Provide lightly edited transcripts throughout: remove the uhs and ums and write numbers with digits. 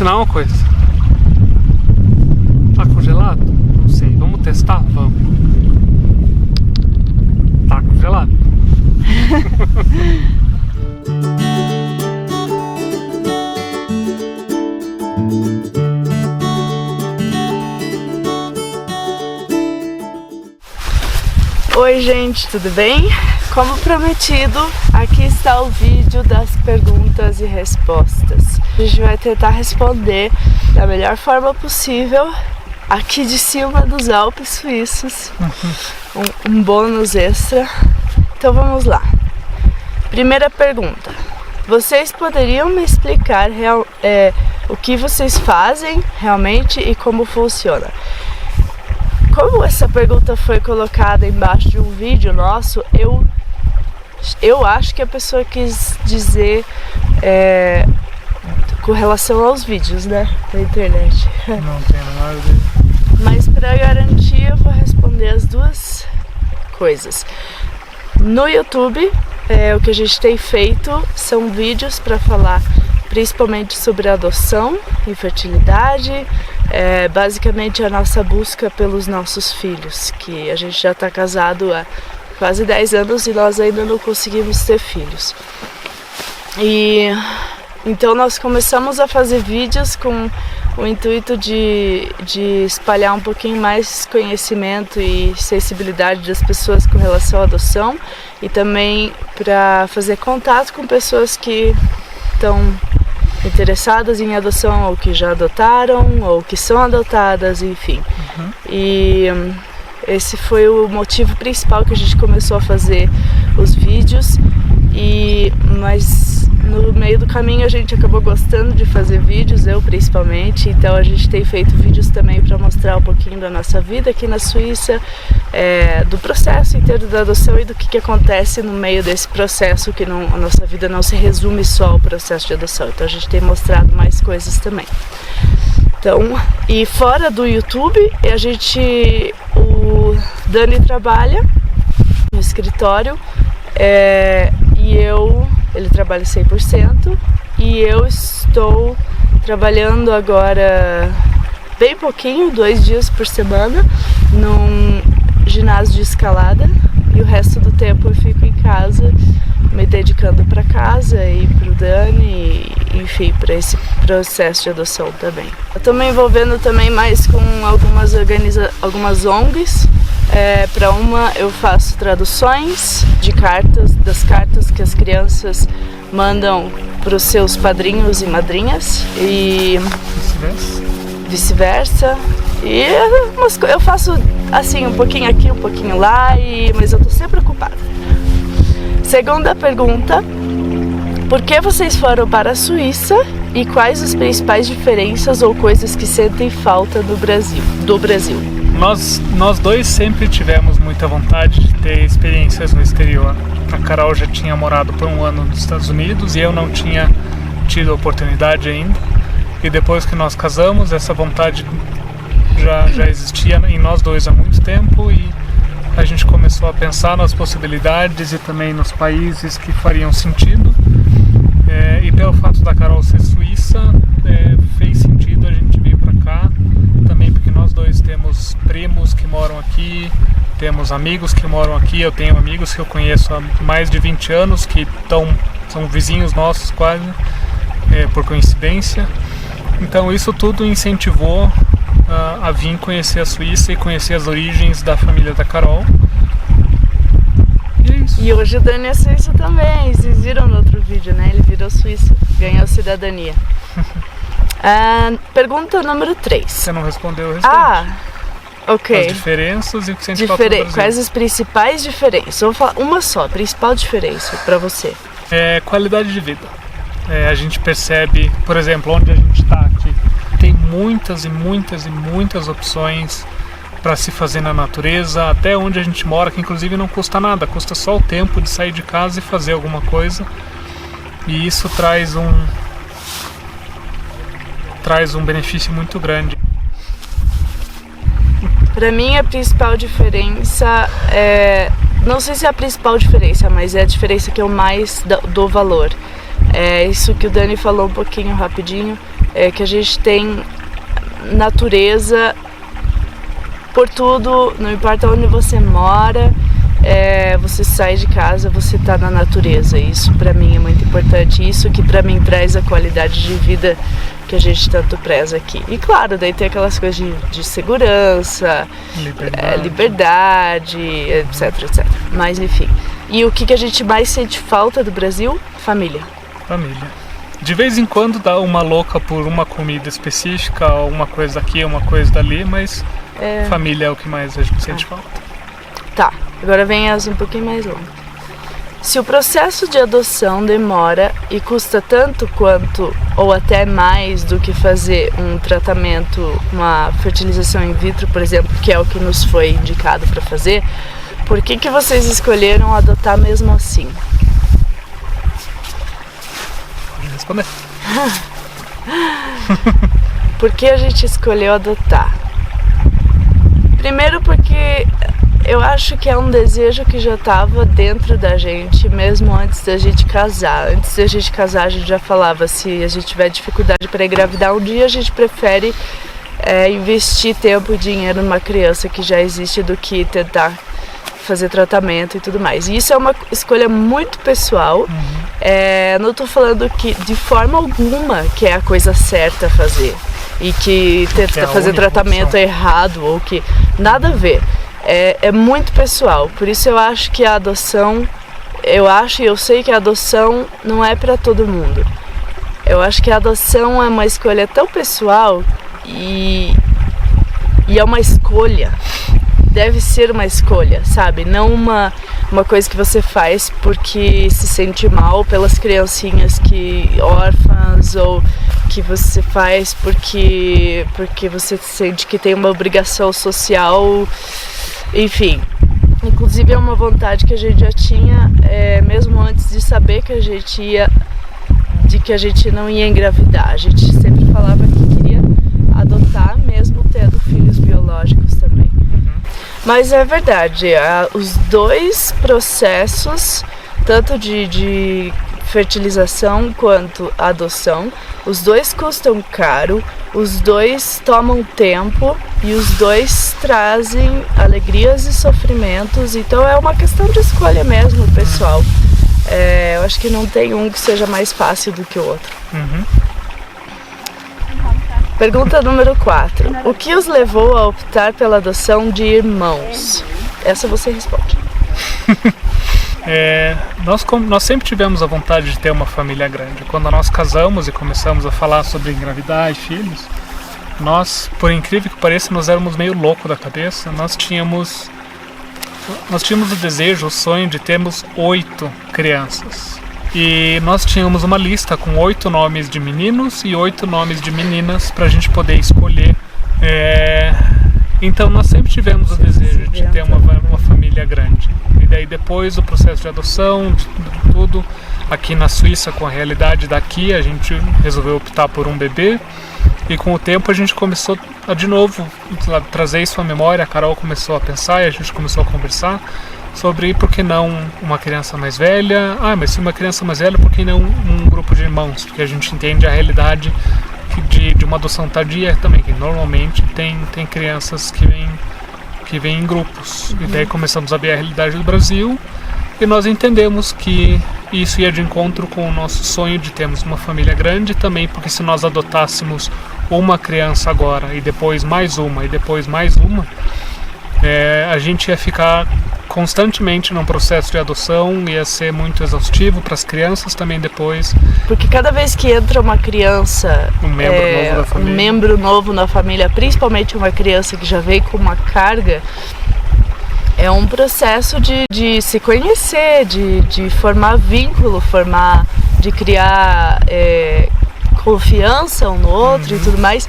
ensinar uma coisa. Tá congelado? Não sei. Vamos testar? Vamos. Tá congelado. Oi gente, tudo bem? Como prometido, aqui está o vídeo das perguntas e respostas. A gente vai tentar responder da melhor forma possível aqui de cima dos Alpes suíços. Um bônus extra. Então vamos lá. Primeira pergunta. Vocês poderiam me explicar o que vocês fazem realmente e como funciona? Como essa pergunta foi colocada embaixo de um vídeo nosso, eu acho que a pessoa quis dizer com relação aos vídeos, né, da internet. Não tem nada a ver. Mas para garantir eu vou responder as duas coisas. No YouTube, o que a gente tem feito são vídeos para falar principalmente sobre adoção e fertilidade, basicamente a nossa busca pelos nossos filhos, que a gente já está casado há quase 10 anos e nós ainda não conseguimos ter filhos. E então nós começamos a fazer vídeos com o intuito de espalhar um pouquinho mais conhecimento e sensibilidade das pessoas com relação à adoção e também para fazer contato com pessoas que estão interessadas em adoção ou que já adotaram ou que são adotadas, enfim. E esse foi o motivo principal que a gente começou a fazer os vídeos, mas no meio do caminho a gente acabou gostando de fazer vídeos, eu principalmente, então a gente tem feito vídeos também para mostrar um pouquinho da nossa vida aqui na Suíça, do processo inteiro da adoção e do que acontece no meio desse processo, que a nossa vida não se resume só ao processo de adoção, então a gente tem mostrado mais coisas também. Então, e fora do YouTube, o Dani trabalha no escritório, ele trabalha 100% e eu estou trabalhando agora bem pouquinho, 2 dias por semana, num ginásio de escalada, e o resto do tempo eu fico em casa me dedicando para casa e para o Dani, enfim, para esse processo de adoção também. Eu estou me envolvendo também mais com algumas ONGs. Para uma eu faço traduções das cartas que as crianças mandam para os seus padrinhos e madrinhas e vice-versa. E eu faço assim um pouquinho aqui, um pouquinho lá, mas eu estou sempre ocupada. Segunda pergunta: por que vocês foram para a Suíça e quais as principais diferenças ou coisas que sentem falta do Brasil? Nós dois sempre tivemos muita vontade de ter experiências no exterior. A Carol já tinha morado por 1 ano nos Estados Unidos e eu não tinha tido a oportunidade ainda. E depois que nós casamos, essa vontade já existia em nós dois há muito tempo e a gente começou a pensar nas possibilidades e também nos países que fariam sentido. E pelo fato da Carol ser suíça, fez sentido a gente vir para cá, também porque nós dois temos primos que moram aqui, temos amigos que moram aqui, eu tenho amigos que eu conheço há mais de 20 anos que são vizinhos nossos quase, por coincidência. Então isso tudo incentivou a vir conhecer a Suíça e conhecer as origens da família da Carol. E é isso. E hoje o Dani é suíço também, vocês viram no outro vídeo, né? Ele virou suíço, ganhou cidadania. Pergunta número 3. Você não respondeu o restante. Ok. As diferenças e o que sente falta do Brasil. Quais as principais diferenças? Vou falar uma só, principal diferença para você. Qualidade de vida. A gente percebe, por exemplo, onde a gente está aqui, tem muitas e muitas e muitas opções para se fazer na natureza, até onde a gente mora, que inclusive não custa nada, custa só o tempo de sair de casa e fazer alguma coisa. E isso traz um benefício muito grande. Para mim a principal diferença não sei se é a principal diferença, mas é a diferença que eu mais dou valor. É isso que o Dani falou um pouquinho rapidinho, é que a gente tem natureza por tudo, não importa onde você mora, você sai de casa, você tá na natureza. Isso pra mim é muito importante, isso que pra mim traz a qualidade de vida que a gente tanto preza aqui. E claro, daí tem aquelas coisas de segurança, liberdade, etc, etc. Mas enfim. E o que a gente mais sente falta do Brasil? Família. De vez em quando dá uma louca por uma comida específica, uma coisa aqui, uma coisa dali, mas família é o que mais a gente sente falta. Tá, agora vem as um pouquinho mais longas. Se o processo de adoção demora e custa tanto quanto ou até mais do que fazer um tratamento, uma fertilização in vitro, por exemplo, que é o que nos foi indicado para fazer, por que vocês escolheram adotar mesmo assim? Responder. Por que a gente escolheu adotar? Primeiro porque eu acho que é um desejo que já estava dentro da gente, mesmo antes da gente casar. Antes da gente casar, a gente já falava, se a gente tiver dificuldade para engravidar um dia, a gente prefere investir tempo e dinheiro numa criança que já existe do que tentar fazer tratamento e tudo mais. E isso é uma escolha muito pessoal. Não estou falando que de forma alguma que é a coisa certa a fazer e que tentar fazer tratamento é errado ou que nada a ver. É muito pessoal. Por isso eu acho que a adoção, eu sei que a adoção não é para todo mundo. Eu acho que a adoção é uma escolha tão pessoal e é uma escolha. Deve ser uma escolha, sabe? Não uma coisa que você faz porque se sente mal pelas criancinhas órfãs ou que você faz porque você sente que tem uma obrigação social, enfim. Inclusive é uma vontade que a gente já tinha, mesmo antes de saber que a gente não ia engravidar. A gente sempre falava que queria adotar, mesmo tendo filhos biológicos também. Mas é verdade, os dois processos, tanto de fertilização quanto adoção, os dois custam caro, os dois tomam tempo e os dois trazem alegrias e sofrimentos, então é uma questão de escolha mesmo, pessoal. Eu acho que não tem um que seja mais fácil do que o outro. Pergunta número 4. O que os levou a optar pela adoção de irmãos? Essa você responde. Nós sempre tivemos a vontade de ter uma família grande. Quando nós casamos e começamos a falar sobre engravidar e filhos, nós, por incrível que pareça, nós éramos meio loucos da cabeça. Nós tínhamos o desejo, o sonho de termos 8 crianças. E nós tínhamos uma lista com 8 nomes de meninos e 8 nomes de meninas para a gente poder escolher. Então nós sempre tivemos o desejo de ter uma família grande. E daí depois do processo de adoção, de tudo, aqui na Suíça, com a realidade daqui, a gente resolveu optar por um bebê. E com o tempo a gente começou a de novo trazer isso à memória. A Carol começou a pensar e a gente começou a conversar sobre por que não uma criança mais velha. Mas se uma criança mais velha, por que não um grupo de irmãos? Porque a gente entende a realidade de uma adoção tardia também, que normalmente tem crianças que vêm em grupos. E daí começamos a ver a realidade do Brasil e nós entendemos que isso ia de encontro com o nosso sonho de termos uma família grande também, porque se nós adotássemos uma criança agora e depois mais uma e depois mais uma, a gente ia ficar constantemente num processo de adoção, ia ser muito exaustivo para as crianças também depois. Porque cada vez que entra uma criança, um membro novo na família, principalmente uma criança que já veio com uma carga, é um processo de se conhecer, de formar vínculo, de criar confiança um no outro e tudo mais.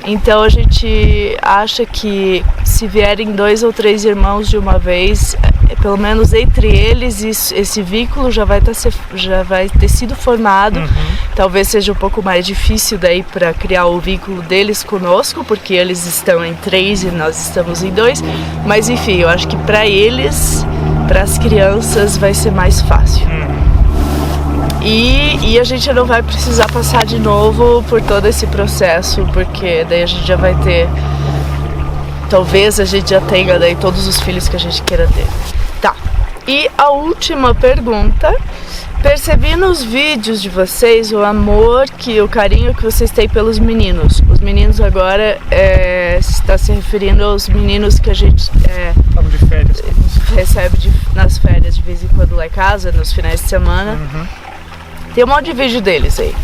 Então a gente acha que se vierem 2 ou 3 irmãos de uma vez, pelo menos entre eles esse vínculo já vai ter sido formado. Talvez seja um pouco mais difícil daí para criar o vínculo deles conosco, porque eles estão em 3 e nós estamos em 2. Mas enfim, eu acho que para eles, para as crianças, vai ser mais fácil. E a gente não vai precisar passar de novo por todo esse processo, porque daí a gente já vai ter, talvez a gente já tenha daí todos os filhos que a gente queira ter. Tá, e a última pergunta: percebi nos vídeos de vocês o amor, o carinho que vocês têm pelos meninos. Os meninos agora está se referindo aos meninos que a gente de férias. Recebe nas férias de vez em quando lá em casa, nos finais de semana. Tem um monte de vídeo deles aí.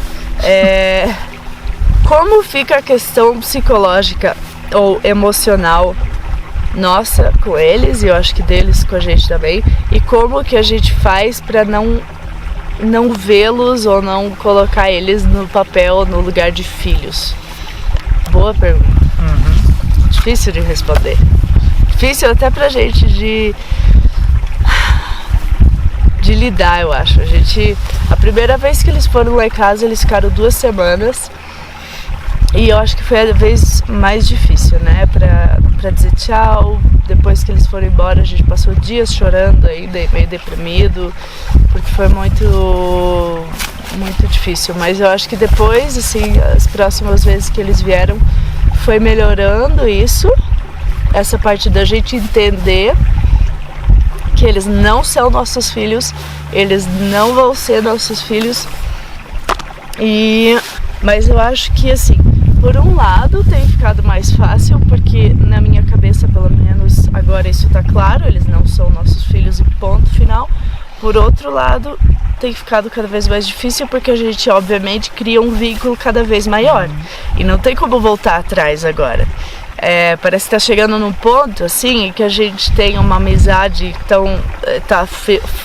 Como fica a questão psicológica ou emocional nossa com eles, e eu acho que deles com a gente também, e como que a gente faz para não vê-los ou não colocar eles no papel, no lugar de filhos? Boa pergunta. Difícil de responder. Difícil até pra gente de lidar, eu acho. A primeira vez que eles foram lá em casa, eles ficaram 2 semanas. E eu acho que foi a vez mais difícil, né? Pra dizer tchau. Depois que eles foram embora, a gente passou dias chorando ainda, meio deprimido, porque foi muito difícil. Mas eu acho que depois, assim, as próximas vezes que eles vieram, foi melhorando isso. Essa parte da gente entender que eles não são nossos filhos, eles não vão ser nossos filhos. Mas eu acho que, assim, por um lado tem ficado mais fácil, porque na minha cabeça, pelo menos agora isso tá claro, eles não são nossos filhos e ponto final. Por outro lado, tem ficado cada vez mais difícil, porque a gente obviamente cria um vínculo cada vez maior e não tem como voltar atrás agora. Parece que tá chegando num ponto assim que a gente tem uma amizade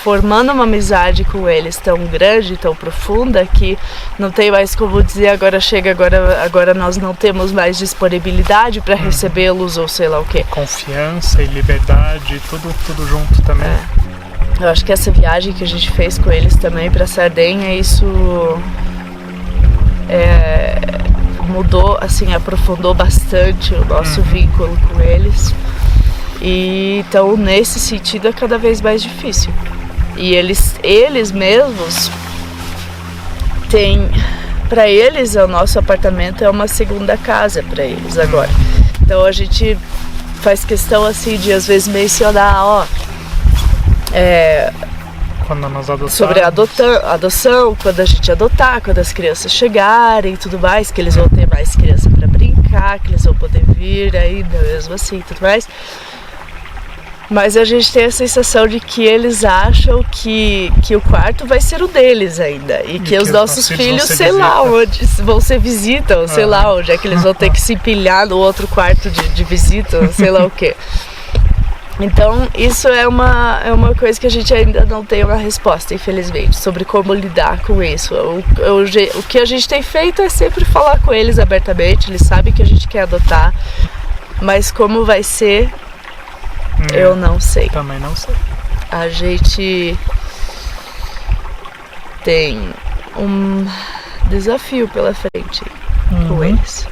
formando uma amizade com eles tão grande, tão profunda, que não tem mais como dizer agora nós não temos mais disponibilidade para recebê-los ou sei lá o que. Confiança e liberdade, tudo junto também. Eu acho que essa viagem que a gente fez com eles também para Sardenha, isso mudou, assim, aprofundou bastante o nosso vínculo com eles. E então, nesse sentido, é cada vez mais difícil. E eles mesmos têm, para eles, o nosso apartamento é uma segunda casa para eles agora. Então a gente faz questão, assim, de às vezes mencionar, quando nós adotamos, sobre a adoção, quando a gente adotar, quando as crianças chegarem e tudo mais, que eles vão ter mais criança para brincar, que eles vão poder vir ainda mesmo assim e tudo mais. Mas a gente tem a sensação de que eles acham que o quarto vai ser o deles ainda, e que os nossos filhos, sei lá onde vão ser visita, ou sei lá onde é que eles vão ter que se empilhar no outro quarto de visita, ou sei lá o que. Então, isso é uma coisa que a gente ainda não tem uma resposta, infelizmente, sobre como lidar com isso. O que a gente tem feito é sempre falar com eles abertamente, eles sabem que a gente quer adotar, mas como vai ser, eu não sei. Também não sei. A gente tem um desafio pela frente com eles.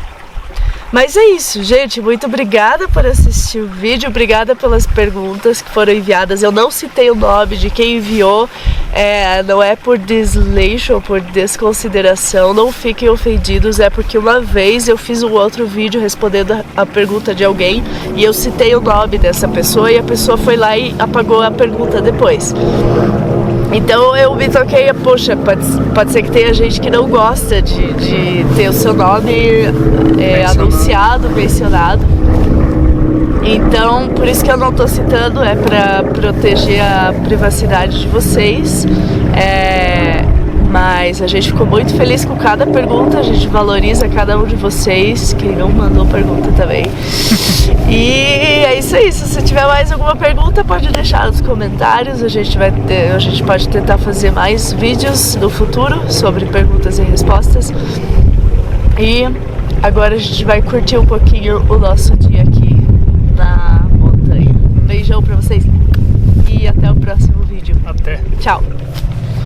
Mas é isso, gente. Muito obrigada por assistir o vídeo. Obrigada pelas perguntas que foram enviadas. Eu não citei o nome de quem enviou. Não é por desleixo ou por desconsideração. Não fiquem ofendidos. É porque uma vez eu fiz um outro vídeo respondendo a pergunta de alguém e eu citei o nome dessa pessoa e a pessoa foi lá e apagou a pergunta depois. Então eu me toquei, poxa, pode ser que tenha gente que não gosta de ter o seu nome anunciado, mencionado. Então, por isso que eu não tô citando, é pra proteger a privacidade de vocês. Mas a gente ficou muito feliz com cada pergunta, a gente valoriza cada um de vocês, quem não mandou pergunta também. E é isso aí, se você tiver mais alguma pergunta pode deixar nos comentários, a gente pode tentar fazer mais vídeos no futuro sobre perguntas e respostas. E agora a gente vai curtir um pouquinho o nosso dia aqui na montanha. Beijão pra vocês e até o próximo vídeo. Até. Tchau.